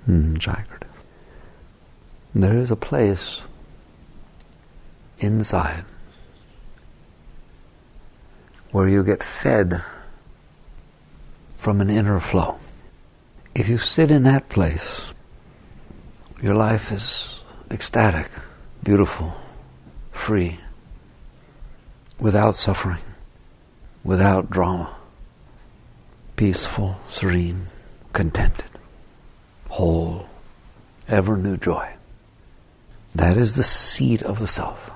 Jagged. There is a place inside where you get fed from an inner flow. If you sit in that place, your life is ecstatic, beautiful, free, without suffering, without drama, peaceful, serene, contented, whole, ever new joy. That is the seat of the self.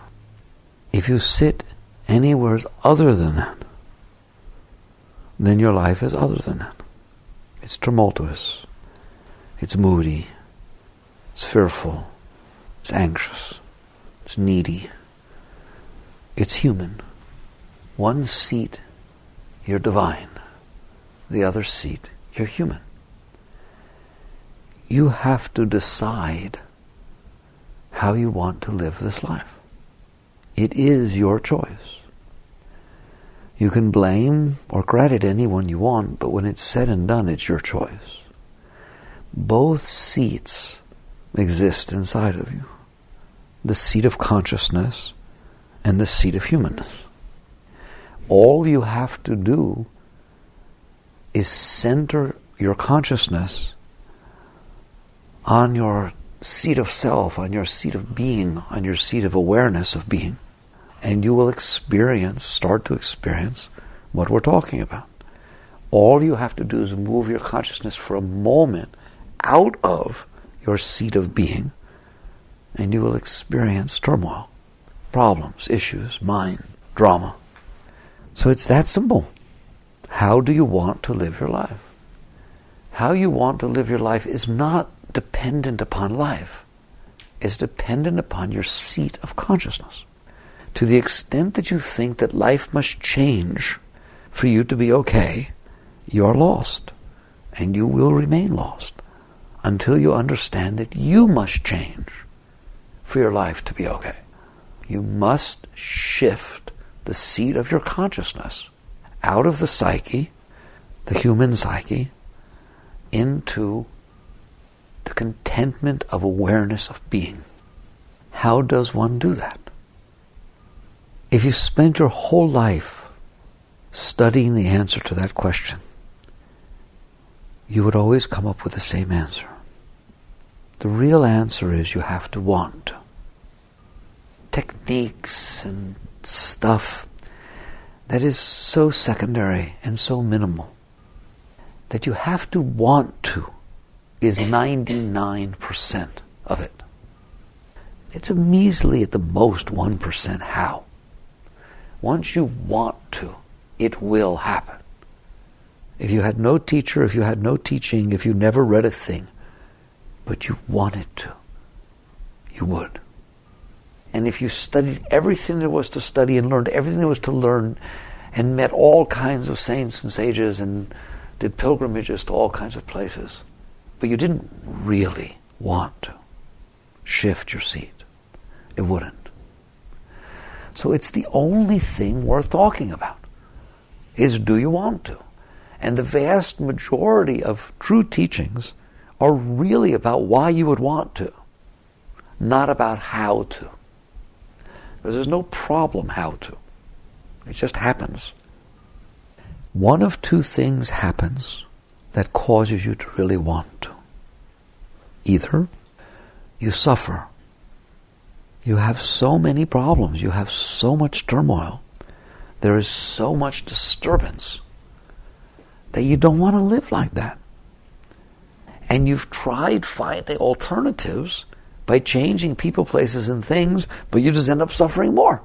If you sit anywhere other than that, then your life is other than that. It's tumultuous, it's moody, it's fearful, it's anxious, it's needy, it's human. One seat, you're divine. The other seat, you're human. You have to decide how you want to live this life. It is your choice. You can blame or credit anyone you want, but when it's said and done, it's your choice. Both seats exist inside of you. The seat of consciousness and the seat of humanness. All you have to do is center your consciousness on your seat of self, on your seat of being, on your seat of awareness of being, and you will start to experience what we're talking about. All you have to do is move your consciousness for a moment out of your seat of being, and you will experience turmoil, problems, issues, mind, drama. So it's that simple. How do you want to live your life? How you want to live your life is not dependent upon life. It's dependent upon your seat of consciousness. To the extent that you think that life must change for you to be okay, you're lost. And you will remain lost until you understand that you must change for your life to be okay. You must shift the seat of your consciousness out of the psyche, the human psyche, into the contentment of awareness of being. How does one do that? If you spent your whole life studying the answer to that question, you would always come up with the same answer. The real answer is you have to want. Techniques and stuff that is so secondary and so minimal that you have to want to is 99% of it. It's a measly, at the most, 1% how. Once you want to, it will happen. If you had no teacher, if you had no teaching, if you never read a thing, but you wanted to, you would. And if you studied everything there was to study and learned everything there was to learn and met all kinds of saints and sages and did pilgrimages to all kinds of places, but you didn't really want to shift your seat, it wouldn't. So it's the only thing worth talking about, is do you want to? And the vast majority of true teachings are really about why you would want to, not about how to. Because there's no problem how to. It just happens. One of two things happens that causes you to really want to. Either you suffer. You have so many problems. You have so much turmoil. There is so much disturbance that you don't want to live like that. And you've tried finding alternatives by changing people, places, and things, but you just end up suffering more.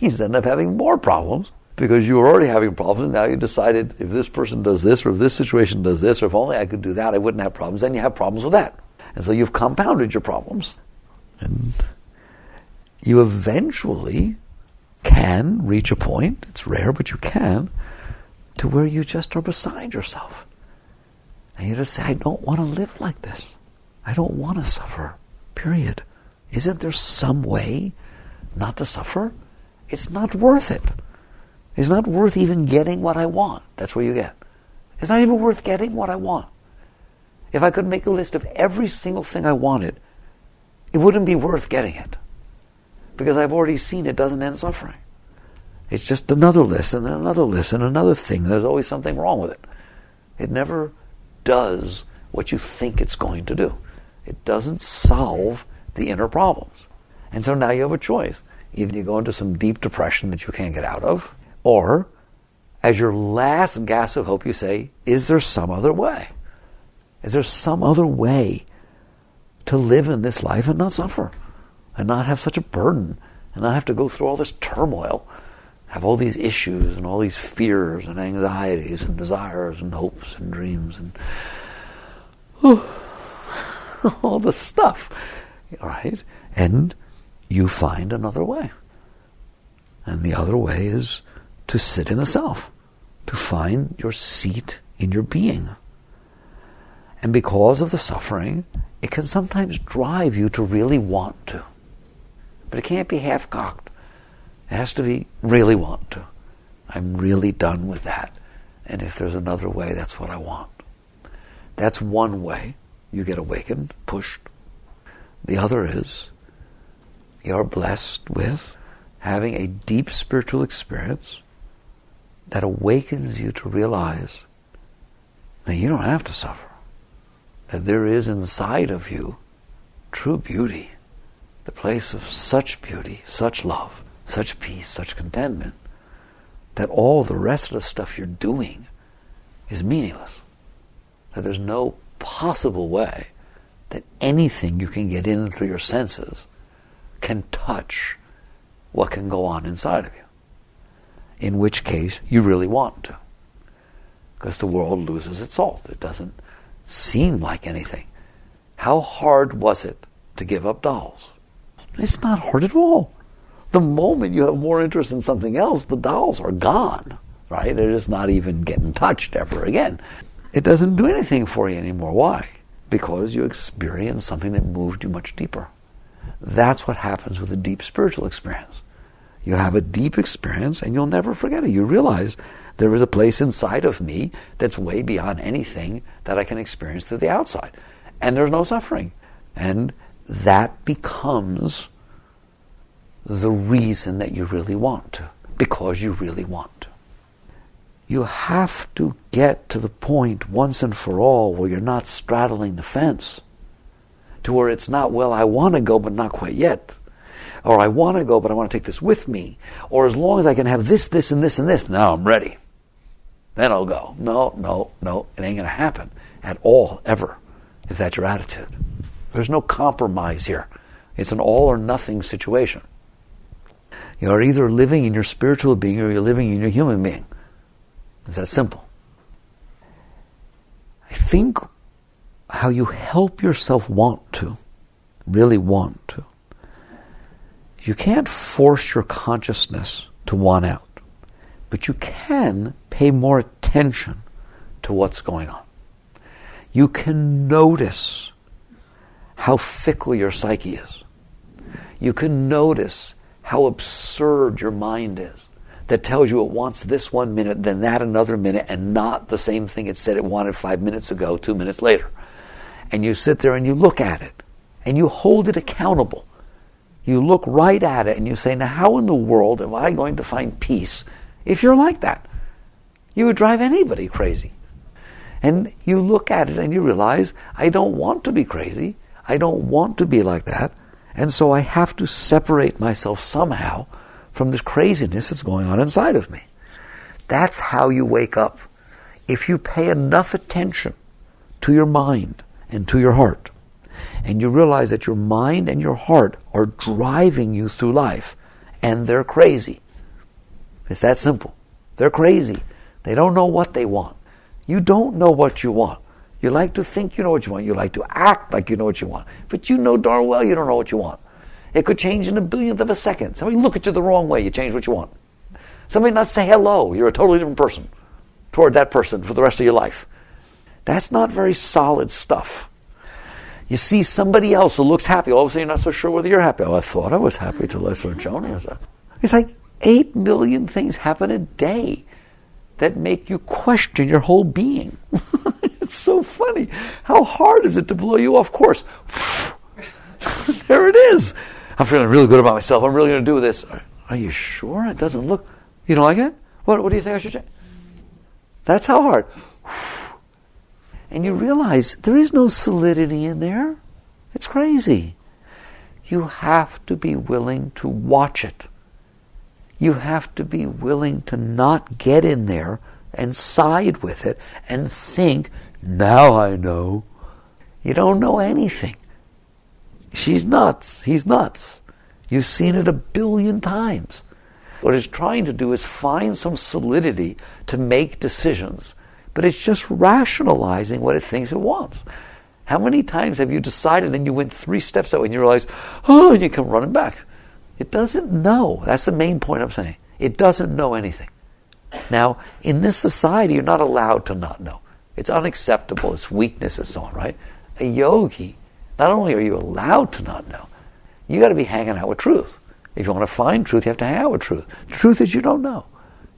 You just end up having more problems because you were already having problems. Now you decided if this person does this, or if this situation does this, or if only I could do that, I wouldn't have problems. Then you have problems with that. And so you've compounded your problems. And you eventually can reach a point, it's rare, but you can, to where you just are beside yourself. And you just say, I don't want to live like this. I don't want to suffer, period. Isn't there some way not to suffer? It's not worth it. It's not worth even getting what I want. That's what you get. It's not even worth getting what I want. If I could make a list of every single thing I wanted, it wouldn't be worth getting it. Because I've already seen it doesn't end suffering. It's just another list and then another list and another thing. There's always something wrong with it. It never does what you think it's going to do. It doesn't solve the inner problems. And so now you have a choice. Either you go into some deep depression that you can't get out of, or as your last gasp of hope you say, is there some other way? Is there some other way to live in this life and not suffer? And not have such a burden, and not have to go through all this turmoil, have all these issues and all these fears and anxieties and desires and hopes and dreams and all this stuff, all right? And you find another way. And the other way is to sit in the self, to find your seat in your being. And because of the suffering, it can sometimes drive you to really want to. But it can't be half-cocked. It has to be really want to. I'm really done with that. And if there's another way, that's what I want. That's one way you get awakened, pushed. The other is you're blessed with having a deep spiritual experience that awakens you to realize that you don't have to suffer. That there is inside of you true beauty. The place of such beauty, such love, such peace, such contentment, that all the rest of the stuff you're doing is meaningless. That there's no possible way that anything you can get in through your senses can touch what can go on inside of you. In which case, you really want to. Because the world loses its salt. It doesn't seem like anything. How hard was it to give up dolls? It's not hard at all. The moment you have more interest in something else, the dolls are gone, right? They're just not even getting touched ever again. It doesn't do anything for you anymore. Why? Because you experienced something that moved you much deeper. That's what happens with a deep spiritual experience. You have a deep experience and you'll never forget it. You realize there is a place inside of me that's way beyond anything that I can experience through the outside. And there's no suffering. And that becomes the reason that you really want to, because you really want to. You have to get to the point once and for all where you're not straddling the fence, to where it's not, well, I want to go, but not quite yet. Or I want to go, but I want to take this with me. Or as long as I can have this, this, and this, and this, now I'm ready. Then I'll go. No, it ain't going to happen at all, ever, if that's your attitude. There's no compromise here. It's an all or nothing situation. You're either living in your spiritual being or you're living in your human being. It's that simple. I think how you help yourself want to, really want to, you can't force your consciousness to want out, but you can pay more attention to what's going on. You can notice how fickle your psyche is. You can notice how absurd your mind is, that tells you it wants this 1 minute, then that another minute, and not the same thing it said it wanted 5 minutes ago, 2 minutes later. And you sit there and you look at it, and you hold it accountable. You look right at it and you say, now how in the world am I going to find peace if you're like that? You would drive anybody crazy. And you look at it and you realize, I don't want to be crazy. I don't want to be like that. And so I have to separate myself somehow from this craziness that's going on inside of me. That's how you wake up. If you pay enough attention to your mind and to your heart, and you realize that your mind and your heart are driving you through life, and they're crazy. It's that simple. They're crazy. They don't know what they want. You don't know what you want. You like to think you know what you want. You like to act like you know what you want. But you know darn well you don't know what you want. It could change in a billionth of a second. Somebody look at you the wrong way, you change what you want. Somebody not say hello, you're a totally different person toward that person for the rest of your life. That's not very solid stuff. You see somebody else who looks happy, all of a sudden you're not so sure whether you're happy. Oh, I thought I was happy till I saw Jonah. It's like 8 million things happen a day that make you question your whole being. It's so funny. How hard is it to blow you off course? There it is. I'm feeling really good about myself. I'm really going to do this. Are you sure? It doesn't look... You don't like it? What do you think I should change? That's how hard. And you realize there is no solidity in there. It's crazy. You have to be willing to watch it. You have to be willing to not get in there and side with it and think, now I know. You don't know anything. She's nuts. He's nuts. You've seen it 1 billion times. What it's trying to do is find some solidity to make decisions, but it's just rationalizing what it thinks it wants. How many times have you decided and you went 3 steps out and you realize, and you come running back? It doesn't know. That's the main point I'm saying. It doesn't know anything. Now, in this society, you're not allowed to not know. It's unacceptable. It's weakness and so on, right? A yogi, not only are you allowed to not know, you got to be hanging out with truth. If you want to find truth, you have to hang out with truth. The truth is you don't know.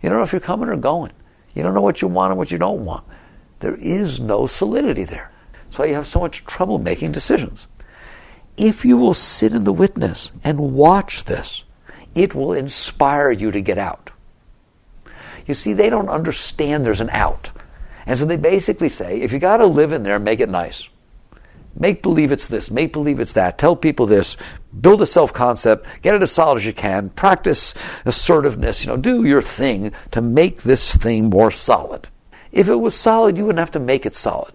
You don't know if you're coming or going. You don't know what you want and what you don't want. There is no solidity there. That's why you have so much trouble making decisions. If you will sit in the witness and watch this, it will inspire you to get out. You see, they don't understand there's an out. And so they basically say, if you got to live in there, make it nice. Make believe it's this, make believe it's that, tell people this, build a self-concept, get it as solid as you can, practice assertiveness, do your thing to make this thing more solid. If it was solid, you wouldn't have to make it solid.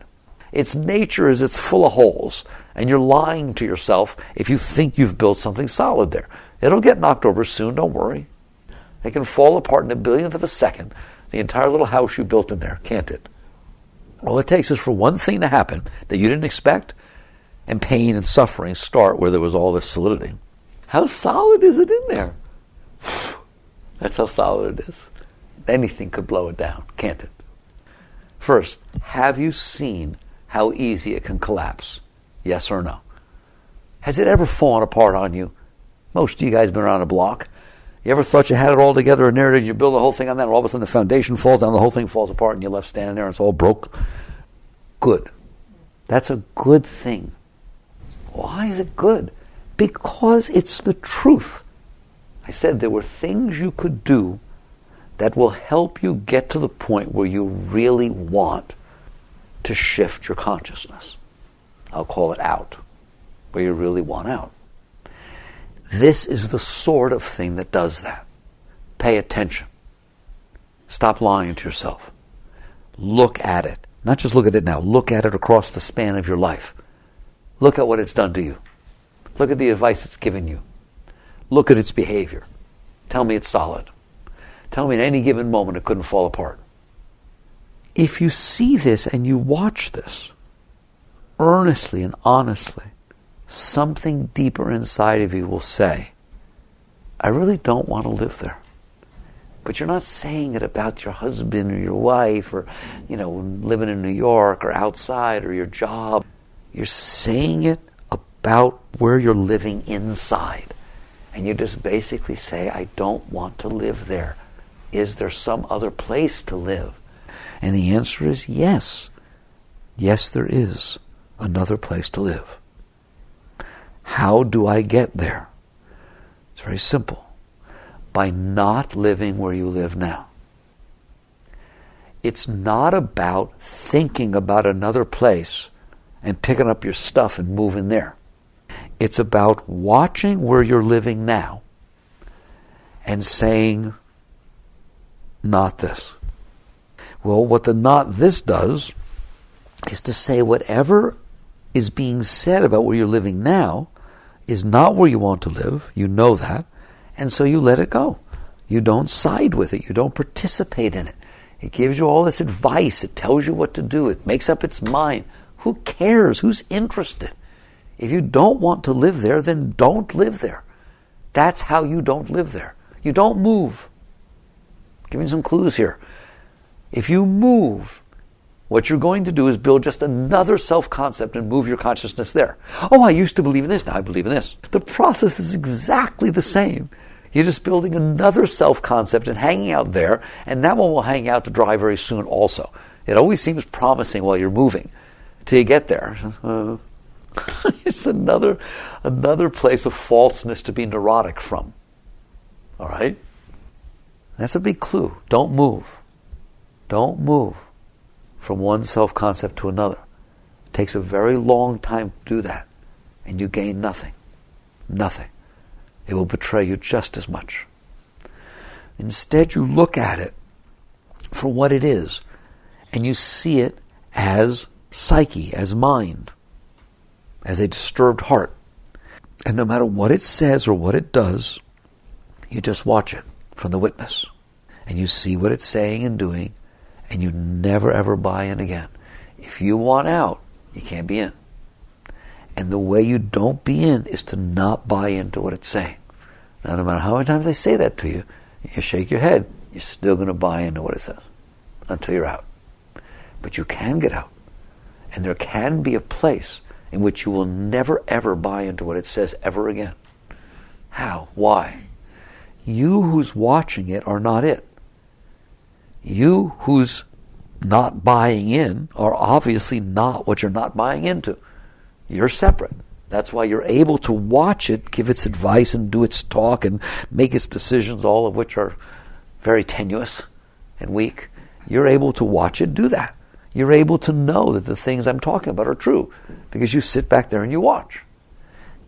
Its nature is it's full of holes, and you're lying to yourself if you think you've built something solid there. It'll get knocked over soon, don't worry. It can fall apart in 1/1000th of a second, the entire little house you built in there, can't it? All it takes is for one thing to happen that you didn't expect, and pain and suffering start where there was all this solidity. How solid is it in there? That's how solid it is. Anything could blow it down, can't it? First, have you seen how easy it can collapse? Yes or no? Has it ever fallen apart on you? Most of you guys have been around a block. You ever thought you had it all together and there it is, you build the whole thing on that, and all of a sudden the foundation falls down, the whole thing falls apart, and you're left standing there and it's all broke? Good. That's a good thing. Why is it good? Because it's the truth. I said there were things you could do that will help you get to the point where you really want to shift your consciousness. I'll call it out, where you really want out. This is the sort of thing that does that. Pay attention. Stop lying to yourself. Look at it. Not just look at it now. Look at it across the span of your life. Look at what it's done to you. Look at the advice it's given you. Look at its behavior. Tell me it's solid. Tell me at any given moment it couldn't fall apart. If you see this and you watch this, earnestly and honestly, something deeper inside of you will say, I really don't want to live there. But you're not saying it about your husband or your wife or, living in New York or outside or your job. You're saying it about where you're living inside. And you just basically say, I don't want to live there. Is there some other place to live? And the answer is yes. Yes, there is another place to live. How do I get there? It's very simple. By not living where you live now. It's not about thinking about another place and picking up your stuff and moving there. It's about watching where you're living now and saying, not this. Well, what the not this does is to say whatever is being said about where you're living now is not where you want to live. You know that. And so you let it go. You don't side with it. You don't participate in it. It gives you all this advice. It tells you what to do. It makes up its mind. Who cares? Who's interested? If you don't want to live there, then don't live there. That's how you don't live there. You don't move. Give me some clues here. If you move, what you're going to do is build just another self-concept and move your consciousness there. Oh, I used to believe in this, now I believe in this. The process is exactly the same. You're just building another self-concept and hanging out there, and that one will hang out to dry very soon also. It always seems promising while you're moving, till you get there. It's another place of falseness to be neurotic from. All right? That's a big clue. Don't move. Don't move from one self-concept to another. It takes a very long time to do that, and you gain nothing. Nothing. It will betray you just as much. Instead, you look at it for what it is, and you see it as psyche, as mind, as a disturbed heart. And no matter what it says or what it does, you just watch it from the witness. And you see what it's saying and doing, and you never ever buy in again. If you want out, you can't be in. And the way you don't be in is to not buy into what it's saying. Now, no matter how many times they say that to you, you shake your head, you're still going to buy into what it says until you're out. But you can get out. And there can be a place in which you will never ever buy into what it says ever again. How? Why? You who's watching it are not it. You who's not buying in are obviously not what you're not buying into. You're separate. That's why you're able to watch it, give its advice and do its talk and make its decisions, all of which are very tenuous and weak. You're able to watch it do that. You're able to know that the things I'm talking about are true because you sit back there and you watch.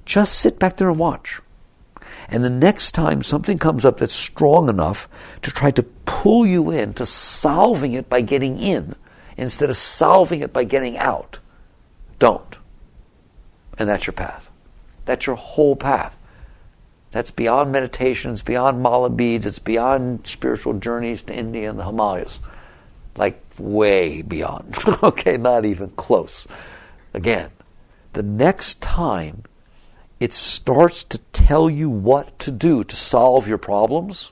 Just sit back there and watch. And the next time something comes up that's strong enough to try to pull you into solving it by getting in instead of solving it by getting out, don't. And that's your path. That's your whole path. That's beyond meditations, beyond mala beads, it's beyond spiritual journeys to India and the Himalayas. Like way beyond. Okay, not even close. Again, the next time it starts to tell you what to do to solve your problems,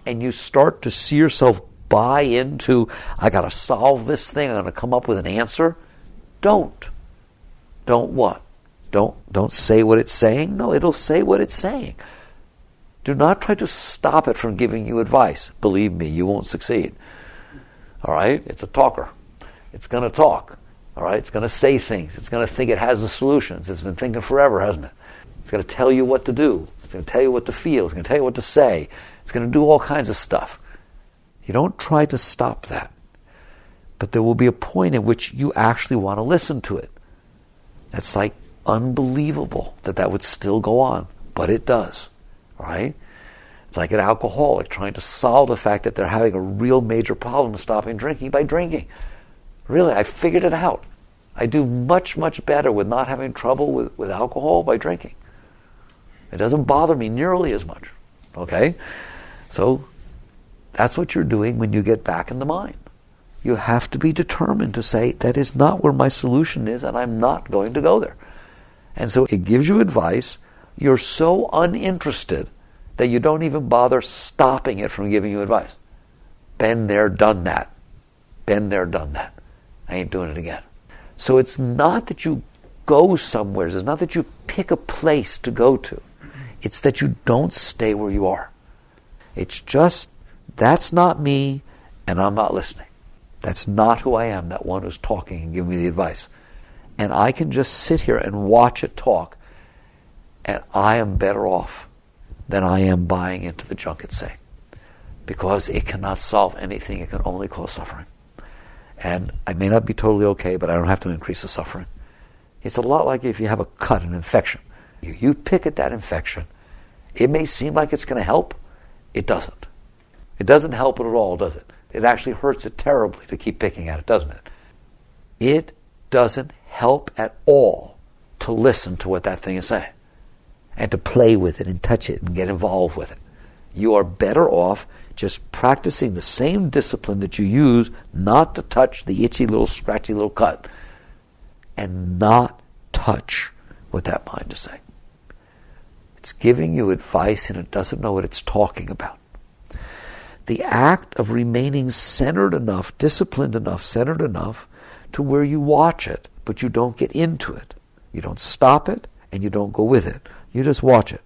and you start to see yourself buy into, I got to solve this thing, I'm going to come up with an answer, don't. Don't what? Don't say what it's saying. No, it'll say what it's saying. Do not try to stop it from giving you advice. Believe me, you won't succeed. All right? It's a talker. It's going to talk. All right? It's going to say things. It's going to think it has the solutions. It's been thinking forever, hasn't it? It's going to tell you what to do. It's going to tell you what to feel. It's going to tell you what to say. It's going to do all kinds of stuff. You don't try to stop that. But there will be a point at which you actually want to listen to it. That's like unbelievable that would still go on, but it does. All right? It's like an alcoholic trying to solve the fact that they're having a real major problem stopping drinking by drinking. Really, I figured it out. I do much, much better with not having trouble with alcohol by drinking. It doesn't bother me nearly as much. Okay? So that's what you're doing when you get back in the mind. You have to be determined to say, that is not where my solution is, and I'm not going to go there. And so it gives you advice. You're so uninterested that you don't even bother stopping it from giving you advice. Been there, done that. Been there, done that. I ain't doing it again. So it's not that you go somewhere. It's not that you pick a place to go to. It's that you don't stay where you are. It's just, that's not me, and I'm not listening. That's not who I am, that one who's talking and giving me the advice. And I can just sit here and watch it talk, and I am better off than I am buying into the junk it's saying. Because it cannot solve anything, it can only cause suffering. And I may not be totally okay, but I don't have to increase the suffering. It's a lot like if you have a cut, an infection. You pick at that infection. It may seem like it's going to help. It doesn't. It doesn't help it at all, does it? It actually hurts it terribly to keep picking at it, doesn't it? It doesn't help at all to listen to what that thing is saying and to play with it and touch it and get involved with it. You are better off just practicing the same discipline that you use not to touch the itchy little scratchy little cut and not touch what that mind is saying. It's giving you advice and it doesn't know what it's talking about. The act of remaining centered enough, disciplined enough, centered enough to where you watch it, but you don't get into it. You don't stop it and you don't go with it. You just watch it.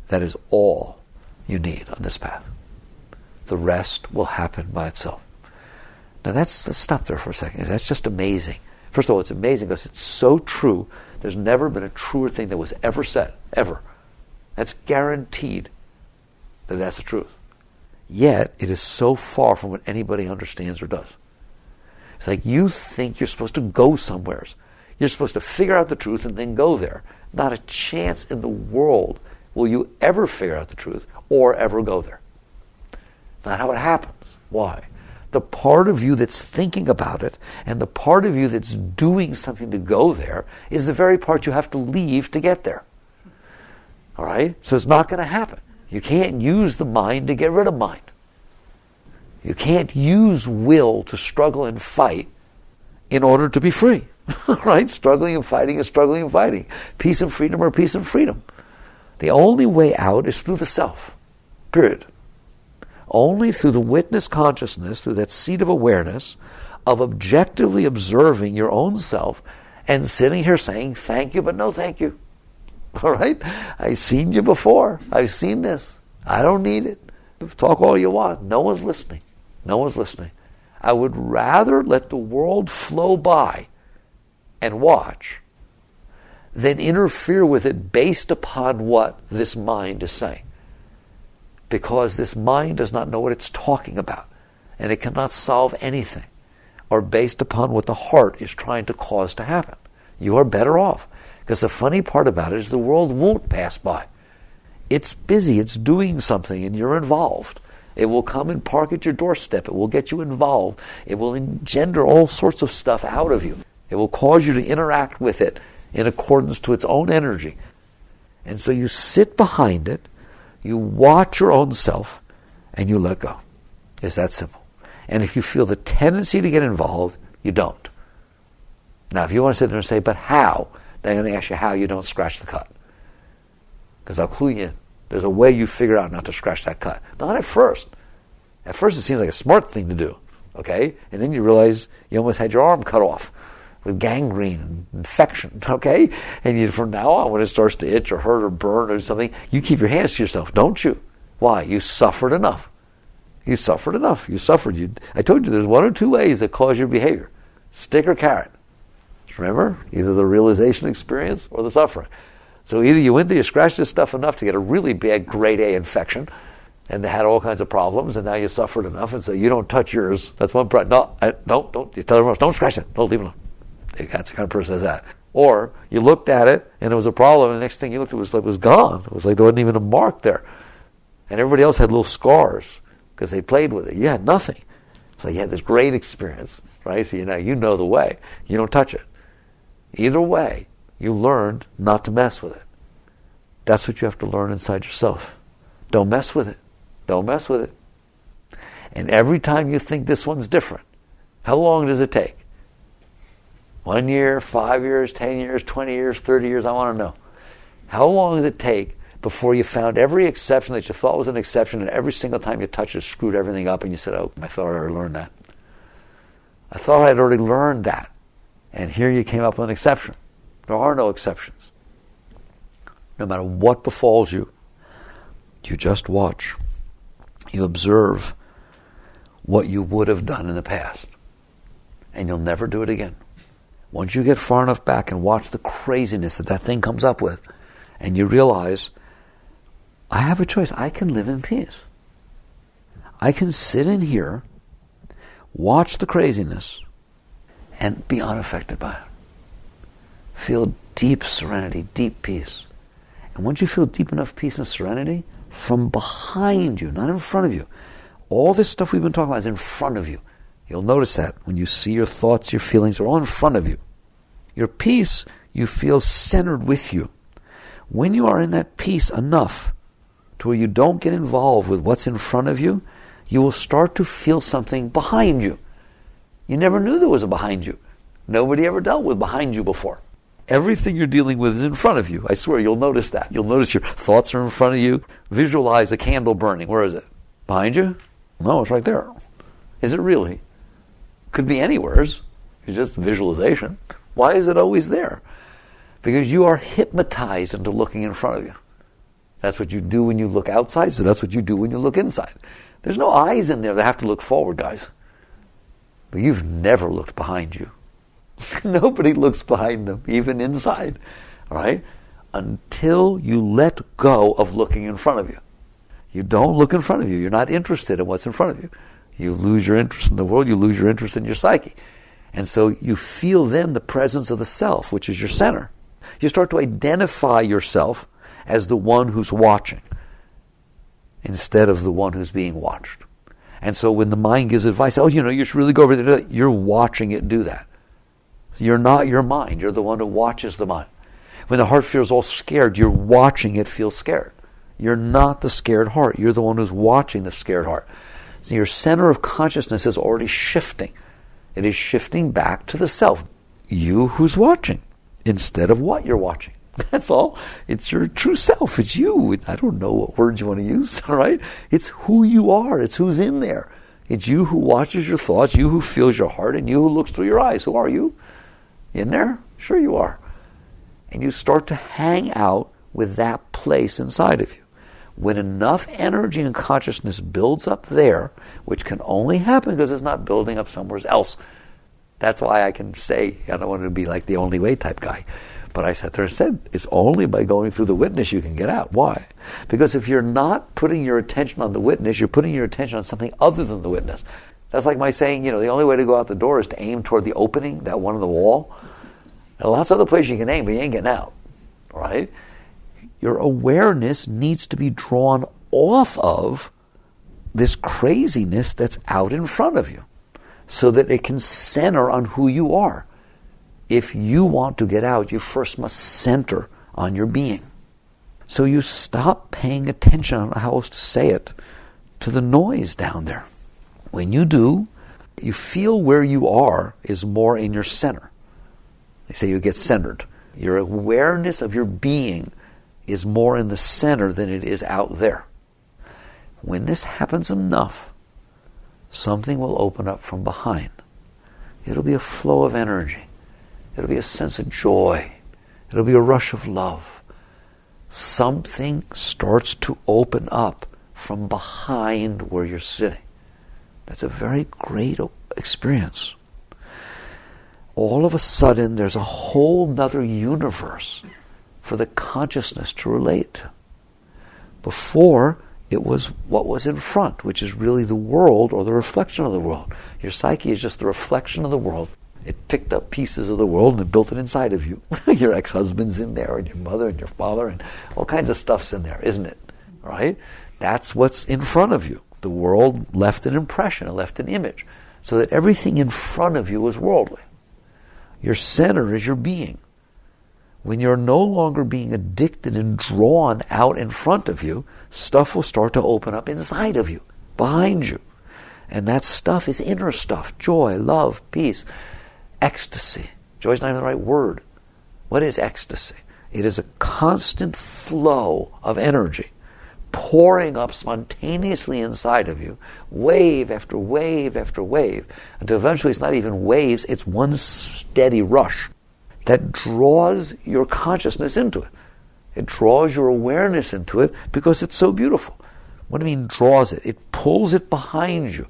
That is all you need on this path. The rest will happen by itself. Now let's stop there for a second. That's just amazing. First of all, it's amazing because it's so true. There's never been a truer thing that was ever said, ever. That's guaranteed that that's the truth. Yet, it is so far from what anybody understands or does. It's like you think you're supposed to go somewheres. You're supposed to figure out the truth and then go there. Not a chance in the world will you ever figure out the truth or ever go there. It's not how it happens. Why? The part of you that's thinking about it and the part of you that's doing something to go there is the very part you have to leave to get there. All right? So it's not going to happen. You can't use the mind to get rid of mind. You can't use will to struggle and fight in order to be free. Right? Struggling and fighting is struggling and fighting. Peace and freedom are peace and freedom. The only way out is through the self. Period. Only through the witness consciousness, through that seat of awareness, of objectively observing your own self and sitting here saying, thank you, but no thank you. All right? I've seen you before. I've seen this. I don't need it. Talk all you want. No one's listening. No one's listening. I would rather let the world flow by and watch than interfere with it based upon what this mind is saying. Because this mind does not know what it's talking about, and it cannot solve anything, or based upon what the heart is trying to cause to happen. You are better off. Because the funny part about it is the world won't pass by. It's busy, it's doing something, and you're involved. It will come and park at your doorstep. It will get you involved. It will engender all sorts of stuff out of you. It will cause you to interact with it in accordance to its own energy. And so you sit behind it, you watch your own self, and you let go. It's that simple. And if you feel the tendency to get involved, you don't. Now, if you want to sit there and say, but how? Then I'm going to ask you how you don't scratch the cut. Because I'll clue you in. There's a way you figure out not to scratch that cut. Not at first. At first it seems like a smart thing to do. Okay? And then you realize you almost had your arm cut off with gangrene and infection. Okay? And from now on, when it starts to itch or hurt or burn or something, you keep your hands to yourself, don't you? Why? You suffered enough. You suffered enough. You suffered. I told you there's one or two ways that cause your behavior. Stick or carrot. Remember? Either the realization experience or the suffering. So either you went there, you scratched this stuff enough to get a really bad grade A infection, and they had all kinds of problems, and now you suffered enough, and so you don't touch yours. That's one problem. No, don't. You tell everyone else, don't scratch it. Don't leave it alone. That's the kind of person that says that. Or you looked at it, and it was a problem, and the next thing you looked at it was gone. It was like there wasn't even a mark there. And everybody else had little scars because they played with it. You had nothing. So you had this great experience, right? So you know the way. You don't touch it. Either way, you learned not to mess with it. That's what you have to learn inside yourself. Don't mess with it. Don't mess with it. And every time you think this one's different, how long does it take? 1 year, 5 years, 10 years, 20 years, 30 years? I want to know. How long does it take before you found every exception that you thought was an exception, and every single time you touched it, screwed everything up, and you said, oh, I thought I already learned that. I thought I had already learned that. And here you came up with an exception. There are no exceptions. No matter what befalls you, you just watch. You observe what you would have done in the past. And you'll never do it again. Once you get far enough back and watch the craziness that thing comes up with, and you realize, I have a choice. I can live in peace. I can sit in here, watch the craziness, and be unaffected by it. Feel deep serenity, deep peace. And once you feel deep enough peace and serenity, from behind you, not in front of you, all this stuff we've been talking about is in front of you. You'll notice that when you see your thoughts, your feelings are all in front of you. Your peace, you feel centered with you. When you are in that peace enough to where you don't get involved with what's in front of you, you will start to feel something behind you. You never knew there was a behind you. Nobody ever dealt with behind you before. Everything you're dealing with is in front of you. I swear, you'll notice that. You'll notice your thoughts are in front of you. Visualize a candle burning. Where is it? Behind you? No, it's right there. Is it really? Could be anywhere. It's just visualization. Why is it always there? Because you are hypnotized into looking in front of you. That's what you do when you look outside, so that's what you do when you look inside. There's no eyes in there that have to look forward, guys. but you've never looked behind you. Nobody looks behind them, even inside, all right? Until you let go of looking in front of you. You don't look in front of you. You're not interested in what's in front of you. You lose your interest in the world. You lose your interest in your psyche. And so you feel then the presence of the self, which is your center. You start to identify yourself as the one who's watching instead of the one who's being watched. And so when the mind gives advice, you should really go over there, you're watching it do that. You're not your mind. You're the one who watches the mind. When the heart feels all scared, you're watching it feel scared. You're not the scared heart. You're the one who's watching the scared heart. So your center of consciousness is already shifting. It is shifting back to the self. You who's watching instead of what you're watching. That's all. It's your true self. It's you. I don't know what words you want to use, all right? It's who you are. It's who's in there. It's you who watches your thoughts, you who feels your heart, and you who looks through your eyes. Who are you? In there? Sure you are. And you start to hang out with that place inside of you. When enough energy and consciousness builds up there, which can only happen because it's not building up somewhere else. That's why I can say, I don't want to be like the only way type guy. But I sat there and said, it's only by going through the witness you can get out. Why? Because if you're not putting your attention on the witness, you're putting your attention on something other than the witness. That's like my saying, the only way to go out the door is to aim toward the opening, that one on the wall. There are lots of other places you can aim, but you ain't getting out. All right? Your awareness needs to be drawn off of this craziness that's out in front of you so that it can center on who you are. If you want to get out, you first must center on your being. So you stop paying attention, I don't know how else to say it, to the noise down there. When you do, you feel where you are is more in your center. They say you get centered. Your awareness of your being is more in the center than it is out there. When this happens enough, something will open up from behind. It'll be a flow of energy. It'll be a sense of joy. It'll be a rush of love. Something starts to open up from behind where you're sitting. That's a very great experience. All of a sudden, there's a whole nother universe for the consciousness to relate to. Before, it was what was in front, which is really the world or the reflection of the world. Your psyche is just the reflection of the world. It picked up pieces of the world and it built it inside of you. Your ex-husband's in there, and your mother and your father, and all kinds of stuff's in there, isn't it? All right? That's what's in front of you. The world left an impression, it left an image, so that everything in front of you is worldly. Your center is your being. When you're no longer being addicted and drawn out in front of you, stuff will start to open up inside of you, behind you. And that stuff is inner stuff. Joy, love, peace, ecstasy. Joy's not even the right word. What is ecstasy? It is a constant flow of energy pouring up spontaneously inside of you, wave after wave after wave, until eventually it's not even waves, it's one steady rush that draws your consciousness into it. It draws your awareness into it because it's so beautiful. What do I mean draws it? It pulls it behind you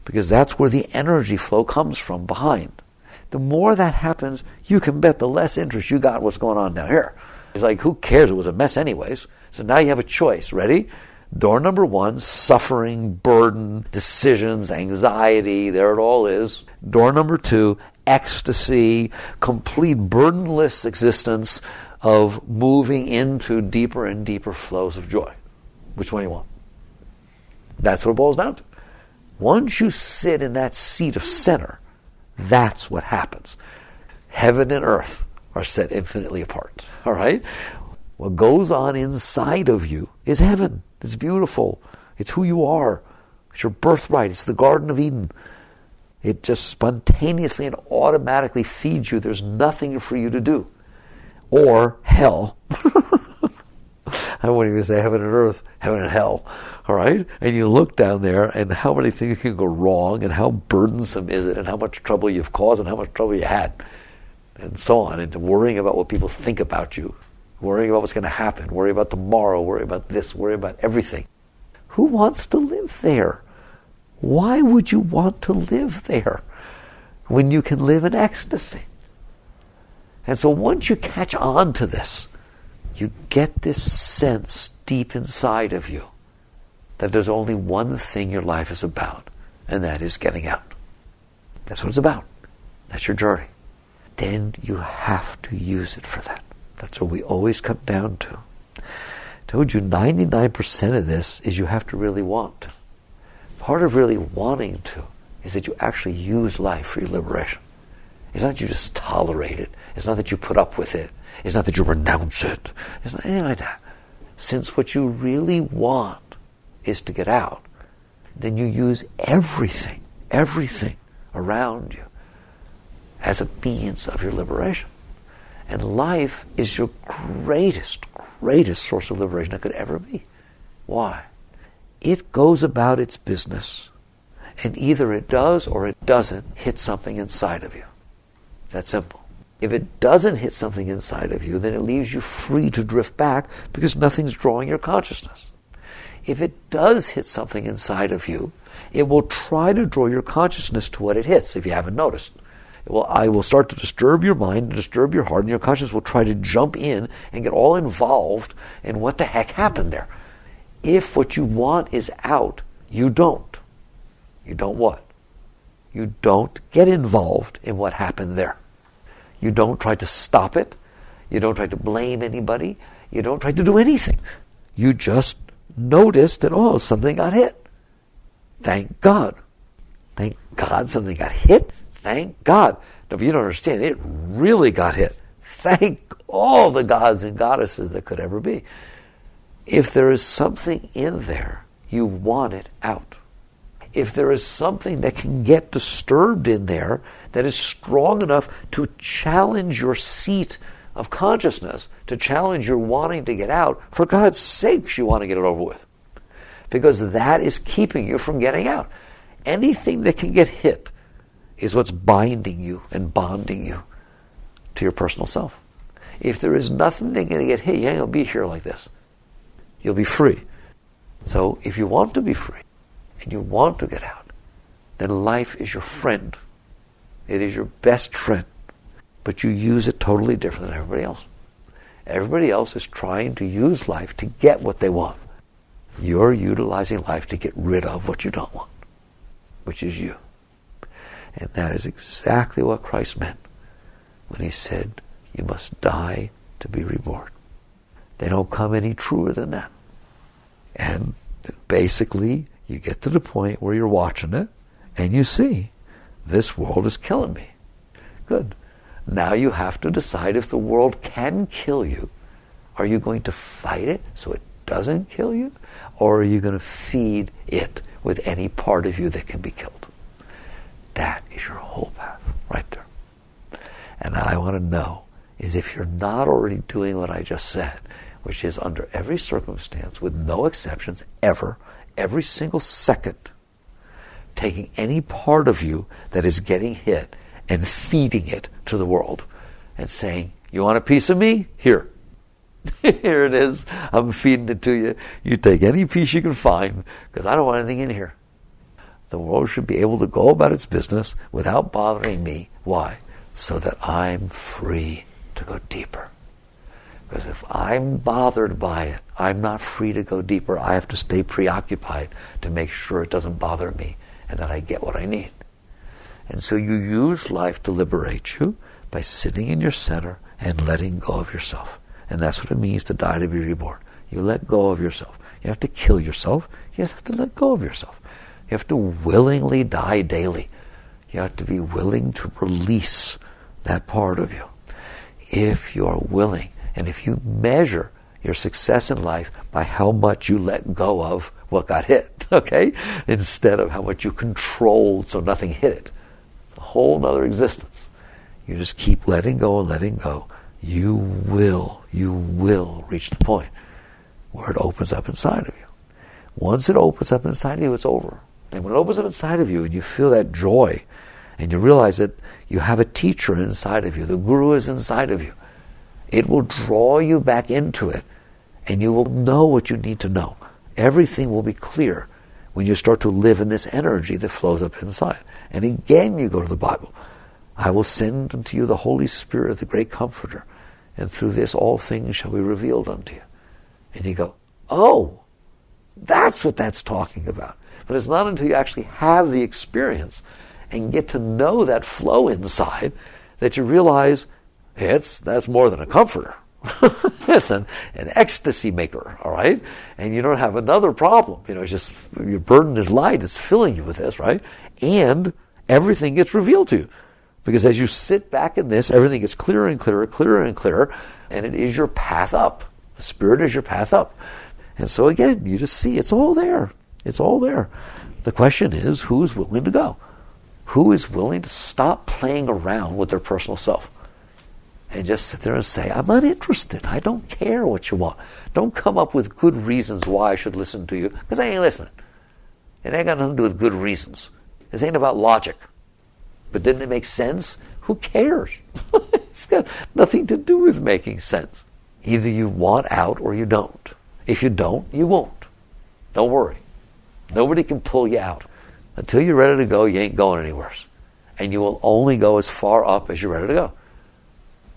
because that's where the energy flow comes from, behind. The more that happens, you can bet the less interest you got in what's going on down here. It's like, who cares? It was a mess anyways. So now you have a choice. Ready? Door number 1, suffering, burden, decisions, anxiety. There it all is. Door number 2, ecstasy, complete burdenless existence of moving into deeper and deeper flows of joy. Which one do you want? That's what it boils down to. Once you sit in that seat of center, that's what happens. Heaven and earth are set infinitely apart. All right? What goes on inside of you is heaven. It's beautiful. It's who you are. It's your birthright. It's the Garden of Eden. It just spontaneously and automatically feeds you. There's nothing for you to do. Or hell. I wouldn't even say heaven and earth, heaven and hell. All right? And you look down there, and how many things can go wrong, and how burdensome is it, and how much trouble you've caused, and how much trouble you had, and so on. And worrying about what people think about you, worrying about what's going to happen, worry about tomorrow, worry about this, worry about everything. Who wants to live there? Why would you want to live there? when you can live in ecstasy. And so once you catch on to this, you get this sense deep inside of you that there's only one thing your life is about, and that is getting out. That's what it's about. That's your journey. Then you have to use it for that. That's what we always come down to. I told you 99% of this is you have to really want to. Part of really wanting to is that you actually use life for your liberation. It's not that you just tolerate it. It's not that you put up with it. It's not that you renounce it. It's not anything like that. Since what you really want is to get out, then you use everything around you as a means of your liberation. And life is your greatest source of liberation that could ever be. Why? It goes about its business, and either it does or it doesn't hit something inside of you. That's simple. If it doesn't hit something inside of you, then it leaves you free to drift back because nothing's drawing your consciousness. If it does hit something inside of you, it will try to draw your consciousness to what it hits, if you haven't noticed. I will start to disturb your mind, and disturb your heart, and your consciousness will try to jump in and get all involved in what the heck happened there. If what you want is out, you don't. You don't what? You don't get involved in what happened there. You don't try to stop it. You don't try to blame anybody. You don't try to do anything. You just notice that, something got hit. Thank God. Thank God something got hit. Thank God. No, but you don't understand. It really got hit. Thank all the gods and goddesses that could ever be. If there is something in there, you want it out. If there is something that can get disturbed in there that is strong enough to challenge your seat of consciousness, to challenge your wanting to get out, for God's sakes, you want to get it over with. Because that is keeping you from getting out. Anything that can get hit is what's binding you and bonding you to your personal self. If there is nothing that can get hit, you ain't going to be here like this. You'll be free. So if you want to be free, and you want to get out, then life is your friend. It is your best friend. But you use it totally different than everybody else. Everybody else is trying to use life to get what they want. You're utilizing life to get rid of what you don't want, which is you. And that is exactly what Christ meant when he said, you must die to be reborn. They don't come any truer than that. And basically, you get to the point where you're watching it and you see, this world is killing me. Good. Now you have to decide if the world can kill you. Are you going to fight it so it doesn't kill you? Or are you going to feed it with any part of you that can be killed? That is your whole path right there. And I want to know is if you're not already doing what I just said, which is under every circumstance, with no exceptions, ever, every single second, taking any part of you that is getting hit and feeding it to the world and saying, you want a piece of me? Here. Here it is. I'm feeding it to you. You take any piece you can find because I don't want anything in here. The world should be able to go about its business without bothering me. Why? So that I'm free to go deeper. Because if I'm bothered by it, I'm not free to go deeper. I have to stay preoccupied to make sure it doesn't bother me and that I get what I need. And so you use life to liberate you by sitting in your center and letting go of yourself. And that's what it means to die to be reborn. You let go of yourself. You have to kill yourself. You have to let go of yourself. You have to willingly die daily. You have to be willing to release that part of you. If you are willing, and if you measure your success in life by how much you let go of what got hit, okay, instead of how much you controlled so nothing hit it, it's a whole other existence. You just keep letting go and letting go. You will reach the point where it opens up inside of you. Once it opens up inside of you, it's over. And when it opens up inside of you and you feel that joy and you realize that you have a teacher inside of you, the guru is inside of you, it will draw you back into it and you will know what you need to know. Everything will be clear when you start to live in this energy that flows up inside. And again, you go to the Bible. I will send unto you the Holy Spirit, the great Comforter, and through this all things shall be revealed unto you. And you go, oh, that's what that's talking about. But it's not until you actually have the experience and get to know that flow inside that you realize that's more than a comforter. It's an ecstasy maker, all right? And you don't have another problem. It's just your burden is light. It's filling you with this, right? And everything gets revealed to you. Because as you sit back in this, everything gets clearer and clearer, clearer and clearer, and it is your path up. The Spirit is your path up. And so again, you just see it's all there. It's all there. The question is, who's willing to go? Who is willing to stop playing around with their personal self? And just sit there and say, I'm not interested. I don't care what you want. Don't come up with good reasons why I should listen to you, because I ain't listening. It ain't got nothing to do with good reasons. This ain't about logic. But didn't it make sense? Who cares? It's got nothing to do with making sense. Either you want out or you don't. If you don't, you won't. Don't worry. Nobody can pull you out. Until you're ready to go, you ain't going anywhere. And you will only go as far up as you're ready to go.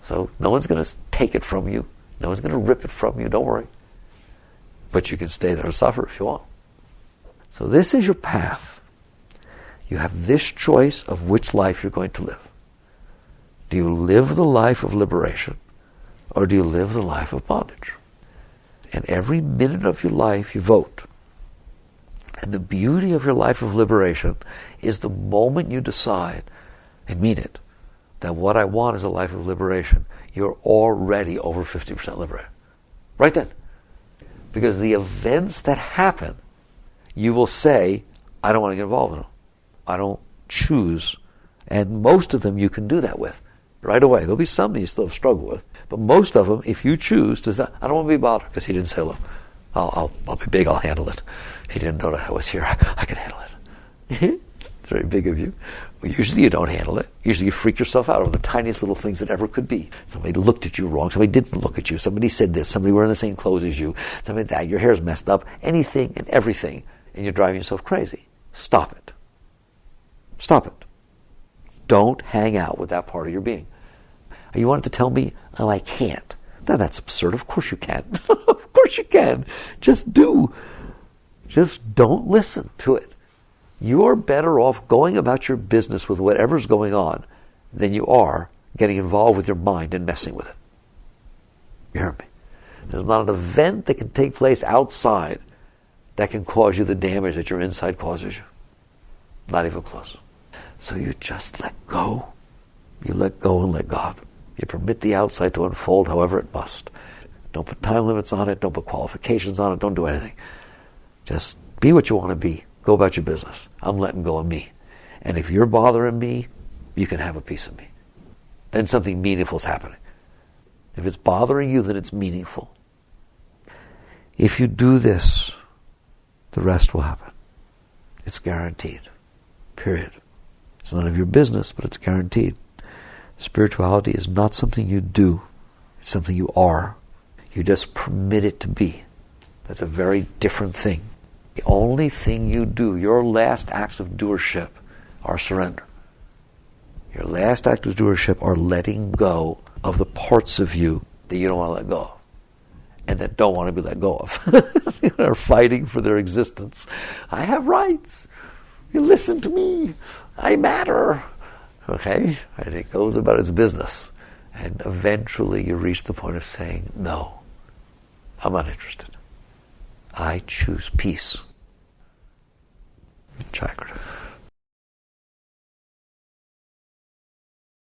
So no one's going to take it from you. No one's going to rip it from you. Don't worry. But you can stay there and suffer if you want. So this is your path. You have this choice of which life you're going to live. Do you live the life of liberation, or do you live the life of bondage? And every minute of your life you vote. And the beauty of your life of liberation is the moment you decide, and mean it, that what I want is a life of liberation, you're already over 50% liberated. Right then. Because the events that happen, you will say, I don't want to get involved in them. I don't choose. And most of them you can do that with right away. There'll be some that you still struggle with. But most of them, if you choose to say, I don't want to be bothered, because he didn't say, look, I'll be big, I'll handle it. He didn't know that I was here. I can handle it. It's very big of you. Well, usually you don't handle it. Usually you freak yourself out over the tiniest little things that ever could be. Somebody looked at you wrong. Somebody didn't look at you. Somebody said this. Somebody wearing the same clothes as you. Somebody that. Your hair's messed up. Anything and everything. And you're driving yourself crazy. Stop it. Stop it. Don't hang out with that part of your being. You wanted to tell me, oh, I can't. Now that's absurd. Of course you can. Of course you can. Just do. Just don't listen to it. You're better off going about your business with whatever's going on than you are getting involved with your mind and messing with it. You hear me? There's not an event that can take place outside that can cause you the damage that your inside causes you. Not even close. So you just let go. You let go and let God. You permit the outside to unfold however it must. Don't put time limits on it. Don't put qualifications on it. Don't do anything. Just be what you want to be. Go about your business. I'm letting go of me. And if you're bothering me, you can have a piece of me. Then something meaningful is happening. If it's bothering you, then it's meaningful. If you do this, the rest will happen. It's guaranteed. Period. It's none of your business, but it's guaranteed. Spirituality is not something you do. It's something you are. You just permit it to be. That's a very different thing. The only thing you do, your last acts of doership, are surrender. Your last act of doership are letting go of the parts of you that you don't want to let go of, and that don't want to be let go of. You are fighting for their existence. I have rights. You listen to me. I matter. Okay? And it goes about its business. And eventually you reach the point of saying, no, I'm not interested. I choose peace. Chakra.